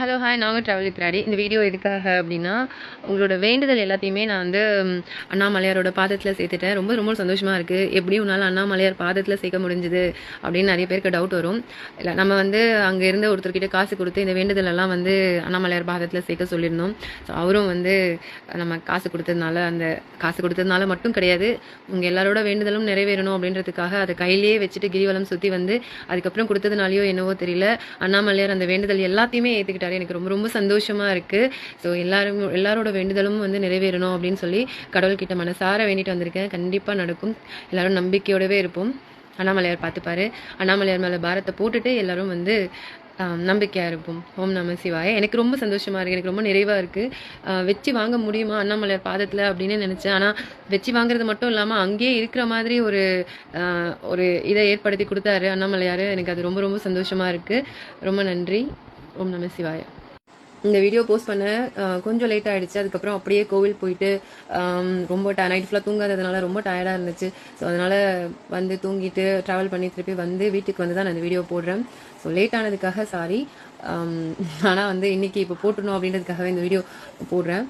Hello hi நாங்கள் travel பின்னாடி இந்த வீடியோ எதுக்காக அப்படின்னா உங்களோட வேண்டுதல் எல்லாத்தையுமே நான் வந்து அண்ணாமலையாரோட பாதத்தில் சேர்த்துட்டேன். ரொம்ப ரொம்ப சந்தோஷமாக இருக்குது. எப்படி உன்னால் அண்ணாமலையார் பாதத்தில் சேர்க்க முடிஞ்சுது அப்படின்னு நிறைய பேருக்கு டவுட் வரும். இல்லை, நம்ம வந்து அங்கே இருந்த ஒருத்தர்கிட்ட காசு கொடுத்து இந்த வேண்டுதல் எல்லாம் வந்து அண்ணாமலையார் பாதத்தில் சேர்க்க சொல்லியிருந்தோம். ஸோ அவரும் வந்து நம்ம காசு கொடுத்ததுனால மட்டும் கிடையாது, உங்கள் எல்லாரோட வேண்டுதலும் நிறைவேறணும் அப்படின்றதுக்காக அதை கையிலேயே வச்சுட்டு கிரிவலம் சுற்றி வந்து அதுக்கப்புறம் கொடுத்ததுனாலையோ என்னவோ தெரியல, அண்ணாமலையார் அந்த வேண்டுதல் எல்லாத்தையுமே ஏற்றுக்கிட்டாரு. எனக்கு ரொம்ப ரொம்ப சந்தோஷமா இருக்கு. ஸோ எல்லாரோட வேண்டுதலும் வந்து நிறைவேறணும் அப்படின்னு சொல்லி கடவுள்கிட்ட மனசார வேண்டிட்டு வந்திருக்கேன். கண்டிப்பா நடக்கும். எல்லாரும் நம்பிக்கையோடவே இருப்போம். அண்ணாமலையார் பார்த்துப்பாரு. அண்ணாமலையார் மேல பாரத்தை போட்டுட்டு எல்லாரும் வந்து நம்பிக்கையா இருப்போம். ஓம் நம சிவாய. எனக்கு ரொம்ப சந்தோஷமா இருக்கு. எனக்கு ரொம்ப நிறைவா இருக்கு. வச்சு வாங்க முடியுமா அண்ணாமலையார் பாதத்துல அப்படின்னு நினைச்சேன். ஆனா வச்சு வாங்குறது மட்டும் இல்லாம அங்கேயே இருக்கிற மாதிரி ஒரு இதை ஏற்படுத்தி கொடுத்தாரு அண்ணாமலையார். எனக்கு அது ரொம்ப ரொம்ப சந்தோஷமா இருக்கு. ரொம்ப நன்றி. ஓம் நம சிவாய. இந்த வீடியோ போஸ்ட் பண்ண கொஞ்சம் லேட் ஆகிடுச்சு. அதுக்கப்புறம் அப்படியே கோவில் போயிட்டு ரொம்ப நைட் ஃபுல்லாக தூங்காததுனால ரொம்ப டயர்டாக இருந்துச்சு. ஸோ அதனால் வந்து தூங்கிட்டு ட்ராவல் பண்ணி திருப்பி வந்து வீட்டுக்கு வந்து தான் நான் இந்த வீடியோ போடுறேன். ஸோ லேட் ஆனதுக்காக சாரி. ஆனால் வந்து இன்றைக்கி இப்போ போட்டுடணும் அப்படின்றதுக்காகவே இந்த வீடியோ போடுறேன்.